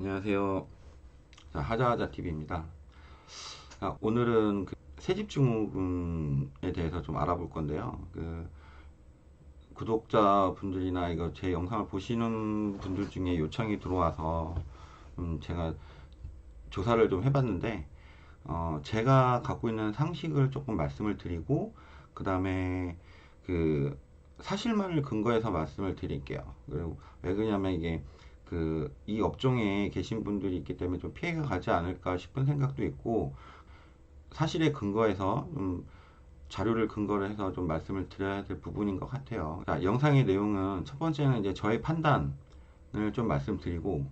안녕하세요. 자, 하자하자 TV입니다. 오늘은 세집증후군에 대해서 좀 알아볼 건데요. 구독자분들이나 이거 제 영상을 보시는 분들 중에 요청이 들어와서 제가 조사를 좀 해봤는데, 제가 갖고 있는 상식을 조금 말씀을 드리고, 그 다음에 그 사실만을 근거해서 말씀을 드릴게요. 그리고 왜 그러냐면 이게 이 업종에 계신 분들이 있기 때문에 좀 피해가 가지 않을까 싶은 생각도 있고, 사실에 근거해서 자료를 근거로 해서 좀 말씀을 드려야 될 부분인 것 같아요. 자, 영상의 내용은 첫 번째는 이제 저의 판단을 좀 말씀드리고,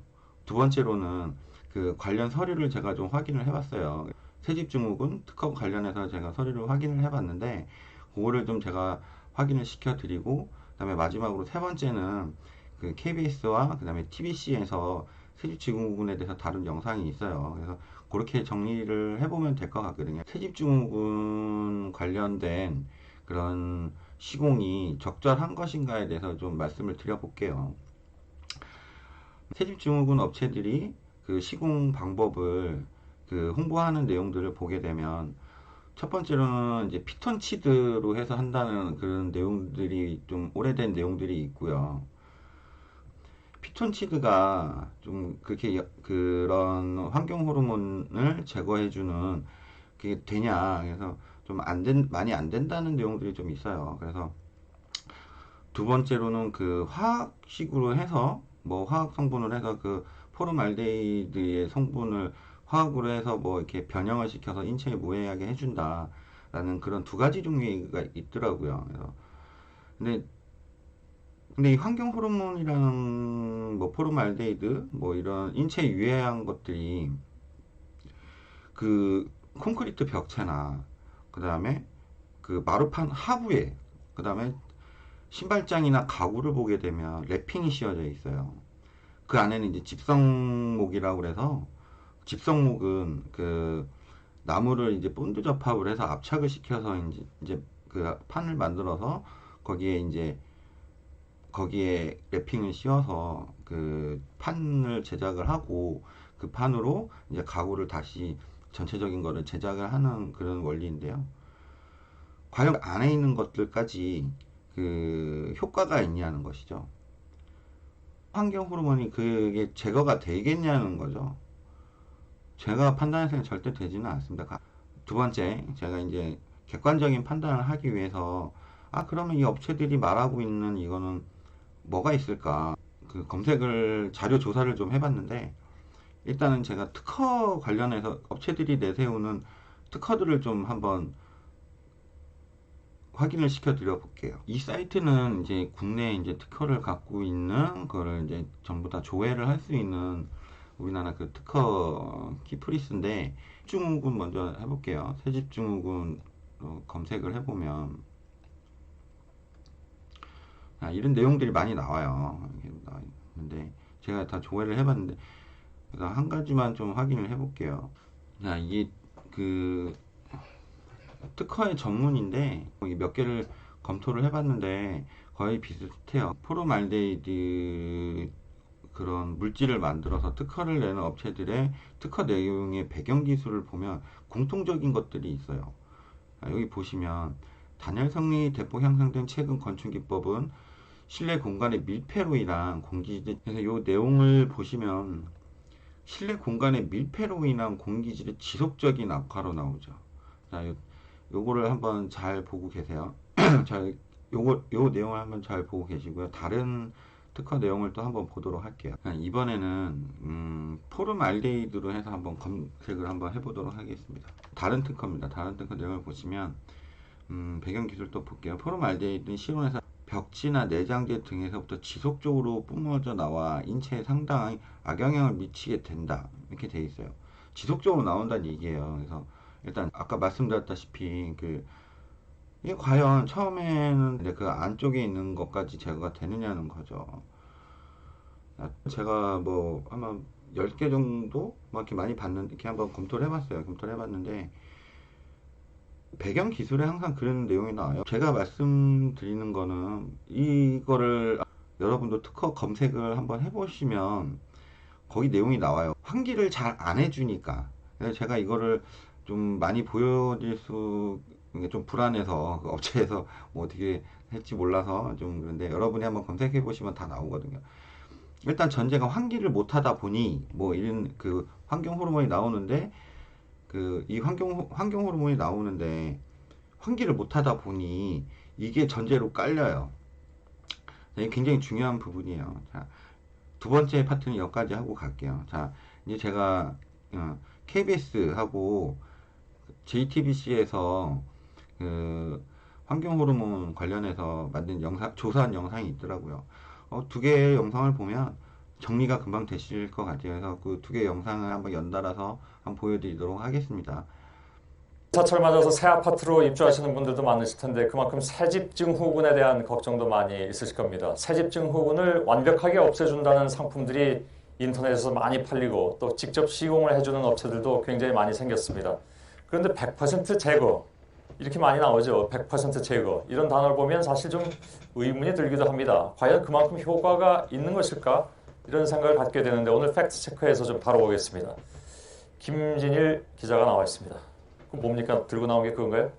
두 번째로는 그 관련 서류를 제가 좀 확인을 해봤어요. 세집증후군 특허 관련해서 제가 서류를 확인을 해봤는데, 그거를 좀 제가 확인을 시켜드리고, 그다음에 마지막으로 세 번째는 그 KBS와 그다음에 TBC에서 세집증후군에 대해서 다룬 영상이 있어요. 그래서 그렇게 정리를 해보면 될 것 같거든요. 세집증후군 관련된 그런 시공이 적절한 것인가에 대해서 좀 말씀을 드려볼게요. 세집증후군 업체들이 그 시공 방법을 홍보하는 내용들을 보게 되면, 첫 번째로는 이제 피톤치드로 해서 한다는 그런 내용들이 좀 오래된 내용들이 있고요. 피톤치드가 좀 그렇게 그런 환경 호르몬을 제거해주는 그게 되냐, 그래서 좀 많이 안 된다는 내용들이 좀 있어요. 그래서 두 번째로는 그 화학식으로 해서 뭐 화학 성분을 해서 그 포름알데히드의 성분을 화학으로 해서 뭐 이렇게 변형을 시켜서 인체에 무해하게 해준다라는 그런 두 가지 종류가 있더라고요. 그래서 근데 이 환경 호르몬이랑 뭐 포름알데히드 뭐 이런 인체에 유해한 것들이 그 콘크리트 벽체나 그 다음에 그 마루판 하부에, 그 다음에 신발장이나 가구를 보게 되면 랩핑이 씌워져 있어요. 그 안에는 이제 집성목이라고 그래서, 집성목은 그 나무를 이제 본드 접합을 해서 압착을 시켜서 이제 그 판을 만들어서 거기에 이제 거기에 랩핑을 씌워서 그 판을 제작을 하고, 그 판으로 이제 가구를 다시 전체적인 거를 제작을 하는 그런 원리인데요. 과연 안에 있는 것들까지 그 효과가 있냐는 것이죠. 환경 호르몬이 그게 제거가 되겠냐는 거죠. 제가 판단해서는 절대 되지는 않습니다. 두 번째, 제가 이제 객관적인 판단을 하기 위해서, 그러면 이 업체들이 말하고 있는 이거는 뭐가 있을까? 그 검색을, 자료 조사를 좀 해봤는데, 일단은 제가 특허 관련해서 업체들이 내세우는 특허들을 좀 한번 확인을 시켜 드려 볼게요. 이 사이트는 이제 국내에 이제 특허를 갖고 있는 거를 이제 전부 다 조회를 할 수 있는 우리나라 그 특허 키프리스인데, 증후군 먼저 해볼게요. 세집증후군 검색을 해보면 이런 내용들이 많이 나와요. 이렇게 나와 있는데 제가 다 조회를 해봤는데, 그래서 한 가지만 좀 확인을 해볼게요. 자, 이게 그 특허의 전문인데 몇 개를 검토를 해봤는데 거의 비슷해요. 포름알데히드 그런 물질을 만들어서 특허를 내는 업체들의 특허 내용의 배경 기술을 보면 공통적인 것들이 있어요. 여기 보시면 단열 성리 대폭 향상된 최근 건축 기법은 실내 공간의 밀폐로 인한 공기질, 그래서 이 내용을 보시면 실내 공간의 밀폐로 인한 공기질의 지속적인 악화로 나오죠. 자, 요거를 한번 잘 보고 계세요. 잘, 요 내용을 한번 잘 보고 계시고요. 다른 특허 내용을 또 한번 보도록 할게요. 이번에는 포름알데히드로 해서 한번 검색을 한번 해보도록 하겠습니다. 다른 특허입니다. 다른 특허 내용을 보시면 배경 기술 또 볼게요. 포름알데히드는 실온에서 벽지나 내장재 등에서부터 지속적으로 뿜어져 나와 인체에 상당히 악영향을 미치게 된다, 이렇게 돼 있어요. 지속적으로 나온다는 얘기예요. 그래서 일단 아까 말씀드렸다시피 이게 과연 처음에는 그 안쪽에 있는 것까지 제거가 되느냐는 거죠. 제가 뭐 아마 10개 정도 뭐 이렇게 많이 봤는데, 이렇게 한번 검토를 해봤어요. 검토를 해봤는데 배경 기술에 항상 그런 내용이 나와요. 제가 말씀드리는 거는 이거를 여러분도 특허 검색을 한번 해보시면 거기 내용이 나와요. 환기를 잘 안 해주니까. 그래서 제가 이거를 좀 많이 보여드릴 수, 이게 좀 불안해서 그 업체에서 뭐 어떻게 할지 몰라서 좀 그런데 여러분이 한번 검색해 보시면 다 나오거든요. 일단 전제가 환기를 못 하다 보니 뭐 이런 그 환경 호르몬이 나오는데 그 이 환경 호르몬이 나오는데 환기를 못 하다 보니 이게 전제로 깔려요. 이게 굉장히 중요한 부분이에요. 자, 두 번째 파트는 여기까지 하고 갈게요. 자, 이제 제가 KBS하고 JTBC에서 그 환경 호르몬 관련해서 만든 조사한 영상이 있더라고요. 두 개의 영상을 보면 정리가 금방 되실 것 같아요. 그래서 그 두 개의 영상을 한번 연달아서 한번 보여드리도록 하겠습니다. 사철 맞아서 새 아파트로 입주하시는 분들도 많으실 텐데 그만큼 새집 증후군에 대한 걱정도 많이 있으실 겁니다. 새집 증후군을 완벽하게 없애준다는 상품들이 인터넷에서 많이 팔리고 또 직접 시공을 해주는 업체들도 굉장히 많이 생겼습니다. 그런데 100% 제거 이렇게 많이 나오죠. 100% 제거 이런 단어를 보면 사실 좀 의문이 들기도 합니다. 과연 그만큼 효과가 있는 것일까? 이런 생각을 갖게 되는데 오늘 팩트 체크해서 좀 다뤄보겠습니다. 김진일 기자가 나와 있습니다. 그 뭡니까? 들고 나온 게 그건가요?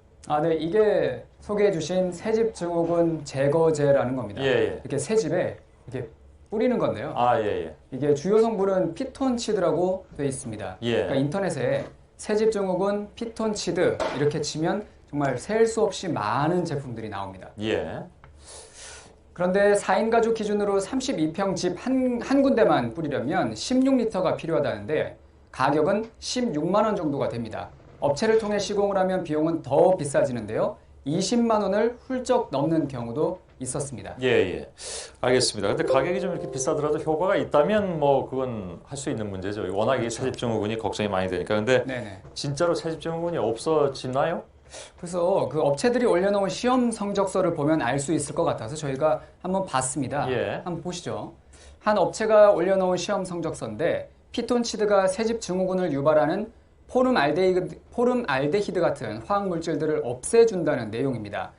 네, 이게 소개해 주신 새집 증후군 제거제라는 겁니다. 예. 이렇게 새집에 이렇게 뿌리는 건데요. 예. 이게 주요 성분은 피톤치드라고 되어 있습니다. 예. 그러니까 인터넷에 새집 증후군 피톤치드 이렇게 치면 정말 셀 수 없이 많은 제품들이 나옵니다. 예. 그런데 4인 가족 기준으로 32평 집 한 군데만 뿌리려면 16리터가 필요하다는데 가격은 16만 원 정도가 됩니다. 업체를 통해 시공을 하면 비용은 더 비싸지는데요. 20만 원을 훌쩍 넘는 경우도 있었습니다. 예. 알겠습니다. 근데 가격이 좀 이렇게 비싸더라도 효과가 있다면 뭐 그건 할 수 있는 문제죠. 워낙 이 새집 증후군이 걱정이 많이 되니까. 근데 네네. 진짜로 새집 증후군이 없어지나요? 그래서 그 업체들이 올려놓은 시험 성적서를 보면 알 수 있을 것 같아서 저희가 한번 봤습니다. 예. 한번 보시죠. 한 업체가 올려놓은 시험 성적서인데 피톤치드가 새집 증후군을 유발하는 포름알데히드 같은 화학물질들을 없애준다는 내용입니다.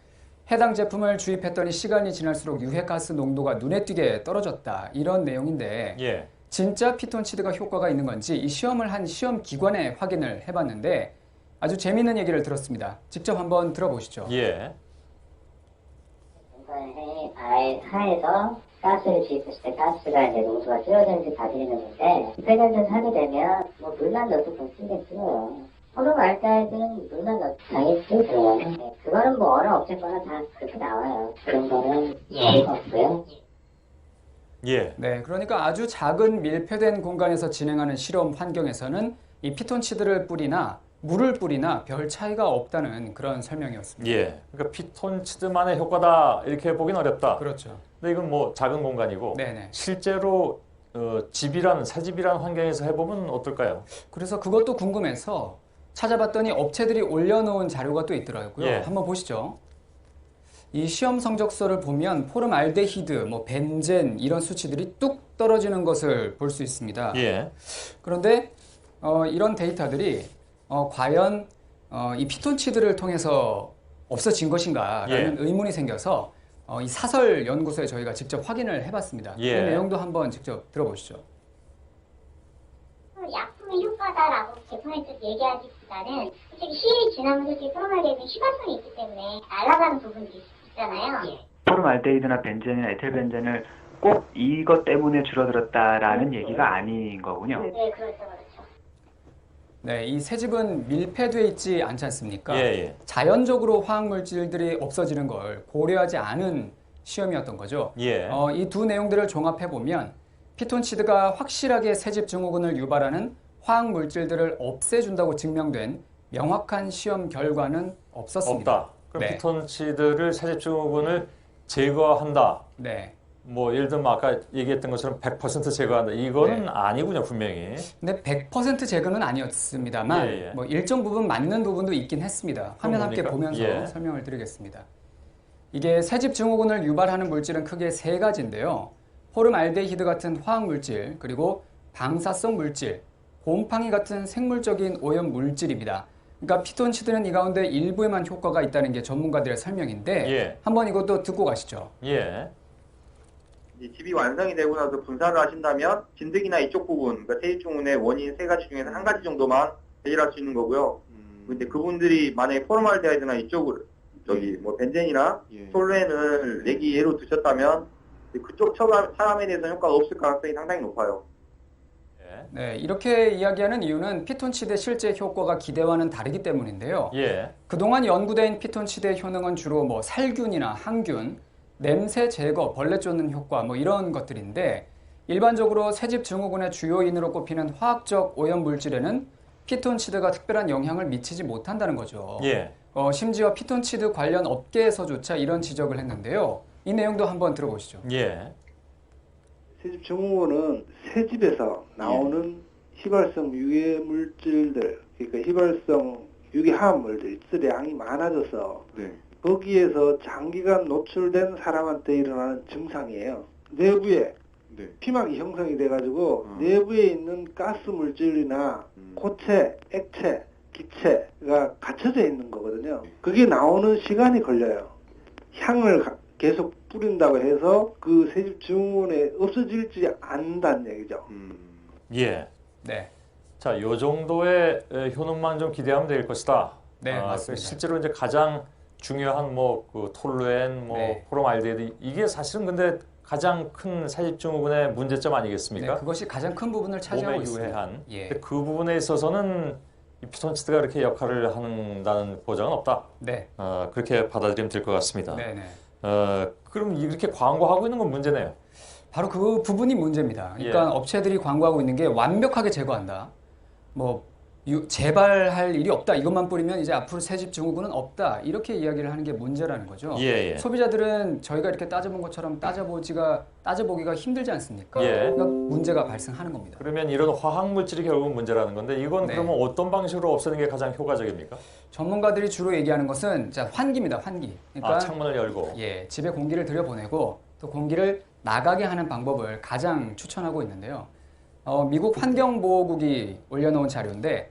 해당 제품을 주입했더니 시간이 지날수록 유해가스 농도가 눈에 띄게 떨어졌다. 이런 내용인데 예. 진짜 피톤치드가 효과가 있는 건지 이 시험을 한 시험 기관에 확인을 해봤는데 아주 재미있는 얘기를 들었습니다. 직접 한번 들어보시죠. 예. 인간이 하에서 가스를 주입했을 때 가스가 이제 농도가 줄어드는지 봐드리는 건데 폐전전 하게 되면 뭐 물만 넣어도 쓰겠어요. 포름알데히드는 물만 넣어도 당연히 쓰고요. 네, 그거는 뭐 어느 업체거나 다 그렇게 나와요. 그런 거는 예의가 없고요. 예. 네, 그러니까 아주 작은 밀폐된 공간에서 진행하는 실험 환경에서는 이 피톤치드를 뿌리나 물을 뿌리나 별 차이가 없다는 그런 설명이었습니다. 예. 그러니까 피톤치드만의 효과다 이렇게 보긴 어렵다. 그렇죠. 근데 이건 뭐 작은 공간이고 네네. 실제로 새집이라는 환경에서 해보면 어떨까요? 그래서 그것도 궁금해서 찾아봤더니 업체들이 올려놓은 자료가 또 있더라고요. 예. 한번 보시죠. 이 시험 성적서를 보면 포름알데히드, 뭐 벤젠 이런 수치들이 뚝 떨어지는 것을 볼 수 있습니다. 예. 그런데 이런 데이터들이 과연 이 피톤치드를 통해서 없어진 것인가라는 의문이 생겨서 이 사설 연구소에 저희가 직접 확인을 해봤습니다. 예. 그 내용도 한번 직접 들어보시죠. 약품의 효과다라고 제품에 얘기하기보다는 솔직히 시일이 지나면 솔직히 포름알데히드는 희가성이 있기 때문에 날아가는 부분이 있잖아요. 포름알데히드나 벤젠이나 에틸벤젠을 꼭 이것 때문에 줄어들었다라는 얘기가 아닌 거군요. 네, 그렇죠. 네, 이 새집은 밀폐되어 있지 않지 않습니까? 예. 자연적으로 화학물질들이 없어지는 걸 고려하지 않은 시험이었던 거죠. 예. 이 두 내용들을 종합해보면 피톤치드가 확실하게 새집 증후군을 유발하는 화학물질들을 없애준다고 증명된 명확한 시험 결과는 없었습니다. 없다. 그럼 네. 피톤치드를 새집 증후군을 제거한다. 네. 뭐 예를 들면 아까 얘기했던 것처럼 100% 제거한다. 이거는 네. 아니군요, 분명히. 근데 100% 제거는 아니었습니다만 예. 뭐 일정 부분 맞는 부분도 있긴 했습니다. 화면 함께 뭡니까? 보면서 예. 설명을 드리겠습니다. 이게 새집 증후군을 유발하는 물질은 크게 세 가지인데요. 포름알데히드 같은 화학물질, 그리고 방사성 물질, 곰팡이 같은 생물적인 오염 물질입니다. 그러니까 피톤치드는 이 가운데 일부에만 효과가 있다는 게 전문가들의 설명인데 예. 한번 이것도 듣고 가시죠. 예. 이제 집이 완성이 되고 나서 분사를 하신다면 진드기나 이쪽 부분, 그러니까 세집증후군의 원인 3가지 중에서 1가지 정도만 해결할 수 있는 거고요. 근데 그분들이 만약에 포르말데하이드나 이쪽을 뭐 벤젠이나 톨루엔을 내기 예로 두셨다면 그쪽 사람에 대해서는 효과가 없을 가능성이 상당히 높아요. 네, 이렇게 이야기하는 이유는 피톤치드의 실제 효과가 기대와는 다르기 때문인데요. 예. 그동안 연구된 피톤치드의 효능은 주로 뭐 살균이나 항균, 냄새 제거, 벌레 쫓는 효과 뭐 이런 것들인데 일반적으로 새집 증후군의 주요인으로 꼽히는 화학적 오염 물질에는 피톤치드가 특별한 영향을 미치지 못한다는 거죠. 예. 심지어 피톤치드 관련 업계에서조차 이런 지적을 했는데요. 이 내용도 한번 들어보시죠. 예. 새집 증후군은 새집에서 나오는 휘발성 유해 물질들, 그러니까 휘발성 유해 화합물들의 양이 많아져서 거기에서 장기간 노출된 사람한테 일어나는 증상이에요. 내부에 피막이 형성이 돼가지고 내부에 있는 가스 물질이나 고체, 액체, 기체가 갇혀져 있는 거거든요. 그게 나오는 시간이 걸려요. 향을 계속 뿌린다고 해서 그 새집 증후군에 없어질지 않는다는 얘기죠. 예. 네. 자, 요 정도의 효능만 좀 기대하면 될 것이다. 네, 맞습니다. 실제로 이제 가장 중요한 그 톨루엔, 네. 포름알데히드 이게 사실은 근데 가장 큰 새집증후군의 문제점 아니겠습니까? 네, 그것이 가장 큰 부분을 차지하고 몸에 있습니다. 유해한. 예. 근데 그 부분에 있어서는 이 피톤치드가 이렇게 역할을 한다는 보장은 없다. 네. 그렇게 받아들이면 될 것 같습니다. 네네. 그럼 이렇게 광고하고 있는 건 문제네요. 바로 그 부분이 문제입니다. 그러니까 예. 업체들이 광고하고 있는 게 완벽하게 제거한다. 뭐 재발할 일이 없다. 이것만 뿌리면 이제 앞으로 새집 증후군은 없다. 이렇게 이야기를 하는 게 문제라는 거죠. 예. 소비자들은 저희가 이렇게 따져본 것처럼 따져보기가 힘들지 않습니까? 예. 그러니까 문제가 발생하는 겁니다. 그러면 이런 화학 물질이 결국 문제라는 건데 이건 네. 그러면 어떤 방식으로 없애는 게 가장 효과적입니까? 전문가들이 주로 얘기하는 것은 자, 환기입니다. 환기. 그러니까 창문을 열고. 예, 집에 공기를 들여보내고 또 공기를 나가게 하는 방법을 가장 추천하고 있는데요. 미국 환경보호국이 올려놓은 자료인데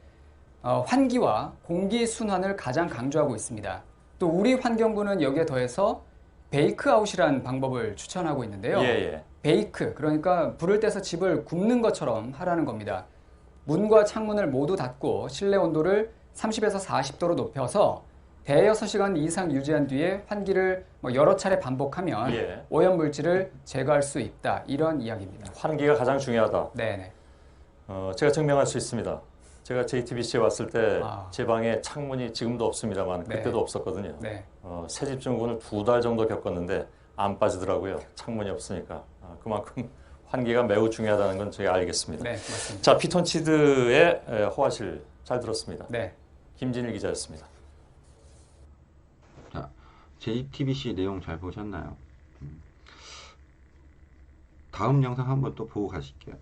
환기와 공기 순환을 가장 강조하고 있습니다. 또 우리 환경부는 여기에 더해서 베이크아웃이라는 방법을 추천하고 있는데요. 예. 베이크, 그러니까 불을 떼서 집을 굽는 것처럼 하라는 겁니다. 문과 창문을 모두 닫고 실내 온도를 30에서 40도로 높여서 대여섯 시간 이상 유지한 뒤에 환기를 여러 차례 반복하면 예. 오염물질을 제거할 수 있다. 이런 이야기입니다. 환기가 가장 중요하다. 네네. 제가 증명할 수 있습니다. 제가 JTBC에 왔을 때 아. 제 방에 창문이 지금도 없습니다만 네. 그때도 없었거든요. 네. 새집증후군을 2달 정도 겪었는데 안 빠지더라고요. 창문이 없으니까. 그만큼 환기가 매우 중요하다는 건 제가 알겠습니다. 네, 맞습니다. 자, 피톤치드의 호화실 잘 들었습니다. 네. 김진일 기자였습니다. 자, JTBC 내용 잘 보셨나요? 다음 영상 한번 또 보고 가실게요.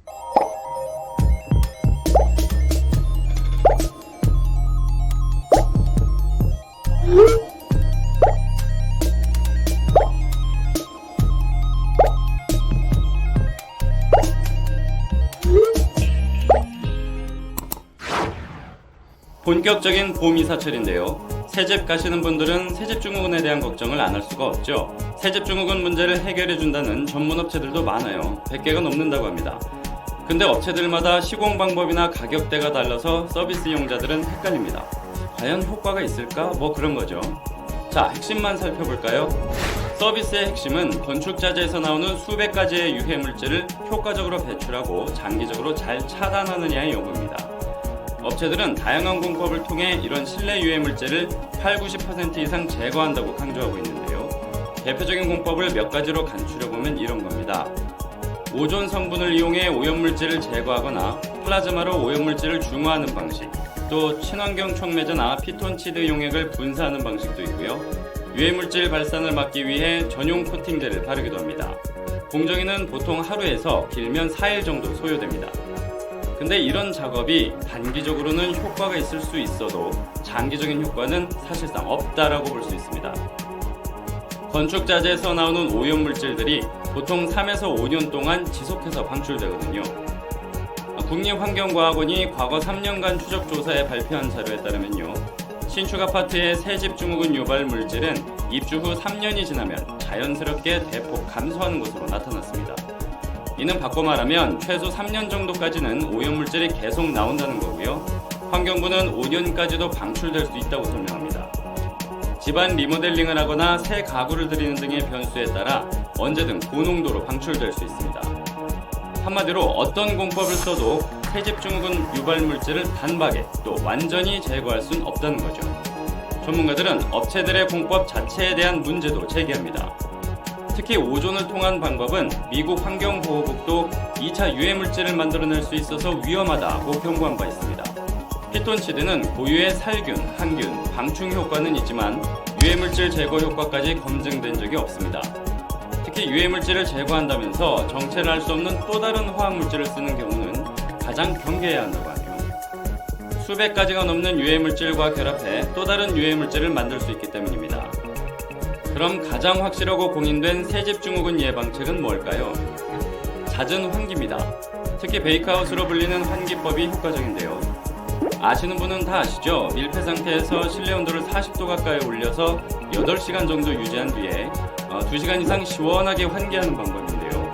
본격적인 봄 이사철인데요. 새집 가시는 분들은 새집증후군에 대한 걱정을 안 할 수가 없죠. 새집증후군 문제를 해결해준다는 전문업체들도 많아요. 100개가 넘는다고 합니다. 근데 업체들마다 시공 방법이나 가격대가 달라서 서비스 이용자들은 헷갈립니다. 과연 효과가 있을까? 뭐 그런 거죠. 자, 핵심만 살펴볼까요? 서비스의 핵심은 건축자재에서 나오는 수백 가지의 유해 물질을 효과적으로 배출하고 장기적으로 잘 차단하느냐의 여부입니다. 업체들은 다양한 공법을 통해 이런 실내 유해 물질을 80-90% 이상 제거한다고 강조하고 있는데요. 대표적인 공법을 몇 가지로 간추려보면 이런 겁니다. 오존 성분을 이용해 오염물질을 제거하거나 플라즈마로 오염물질을 중화하는 방식, 또 친환경 촉매제나 피톤치드 용액을 분사하는 방식도 있고요. 유해물질 발산을 막기 위해 전용 코팅제를 바르기도 합니다. 공정위는 보통 하루에서 길면 4일 정도 소요됩니다. 근데 이런 작업이 단기적으로는 효과가 있을 수 있어도 장기적인 효과는 사실상 없다라고 볼 수 있습니다. 건축자재에서 나오는 오염물질들이 보통 3에서 5년 동안 지속해서 방출되거든요. 국립환경과학원이 과거 3년간 추적 조사에 발표한 자료에 따르면요. 신축 아파트의 새집 증후군 유발 물질은 입주 후 3년이 지나면 자연스럽게 대폭 감소하는 것으로 나타났습니다. 이는 바꿔 말하면 최소 3년 정도까지는 오염물질이 계속 나온다는 거고요. 환경부는 5년까지도 방출될 수 있다고 설명합니다. 집안 리모델링을 하거나 새 가구를 들이는 등의 변수에 따라 언제든 고농도로 방출될 수 있습니다. 한마디로 어떤 공법을 써도 새집 증후군 유발 물질을 단박에 또 완전히 제거할 수는 없다는 거죠. 전문가들은 업체들의 공법 자체에 대한 문제도 제기합니다. 특히 오존을 통한 방법은 미국 환경보호국도 2차 유해물질을 만들어낼 수 있어서 위험하다고 경고한 바 있습니다. 피톤치드는 고유의 살균, 항균, 방충 효과는 있지만 유해물질 제거 효과까지 검증된 적이 없습니다. 특히 유해물질을 제거한다면서 정체를 알 수 없는 또 다른 화학물질을 쓰는 경우는 가장 경계해야 한다고 하네요. 수백 가지가 넘는 유해물질과 결합해 또 다른 유해물질을 만들 수 있기 때문입니다. 그럼 가장 확실하고 공인된 새집 증후군 예방책은 뭘까요? 잦은 환기입니다. 특히 베이크아웃으로 불리는 환기법이 효과적인데요. 아시는 분은 다 아시죠? 밀폐 상태에서 실내 온도를 40도 가까이 올려서 8시간 정도 유지한 뒤에 2시간 이상 시원하게 환기하는 방법인데요.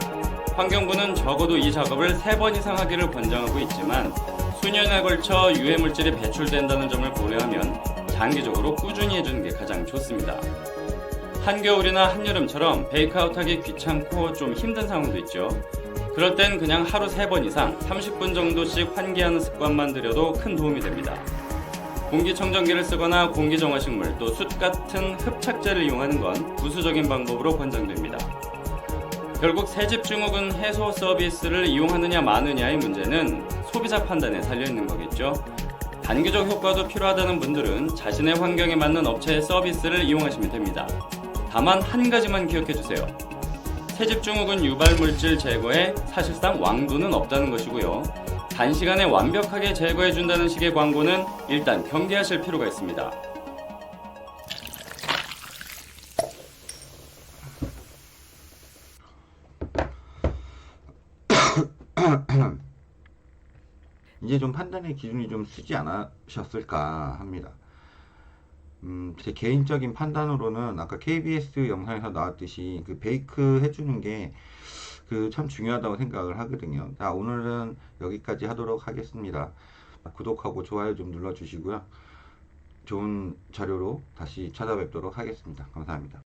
환경부는 적어도 이 작업을 3번 이상 하기를 권장하고 있지만 수년에 걸쳐 유해물질이 배출된다는 점을 고려하면 장기적으로 꾸준히 해주는 게 가장 좋습니다. 한겨울이나 한여름처럼 베이크아웃하기 귀찮고 좀 힘든 상황도 있죠. 그럴 땐 그냥 하루 3번 이상 30분 정도씩 환기하는 습관만 들여도 큰 도움이 됩니다. 공기청정기를 쓰거나 공기정화식물 또 숯 같은 흡착제를 이용하는 건 부수적인 방법으로 권장됩니다. 결국 새집 증후군 해소 서비스를 이용하느냐 마느냐의 문제는 소비자 판단에 달려있는 거겠죠. 단기적 효과도 필요하다는 분들은 자신의 환경에 맞는 업체의 서비스를 이용하시면 됩니다. 다만 한 가지만 기억해주세요. 새집 증후군 유발 물질 제거에 사실상 왕도는 없다는 것이고요. 단시간에 완벽하게 제거해준다는 식의 광고는 일단 경계하실 필요가 있습니다. 이제 좀 판단의 기준이 좀 쓰지 않으셨을까 합니다. 제 개인적인 판단으로는 아까 KBS 영상에서 나왔듯이 그 베이크 해주는 게 참 중요하다고 생각을 하거든요. 자, 오늘은 여기까지 하도록 하겠습니다. 구독하고 좋아요 좀 눌러주시고요. 좋은 자료로 다시 찾아뵙도록 하겠습니다. 감사합니다.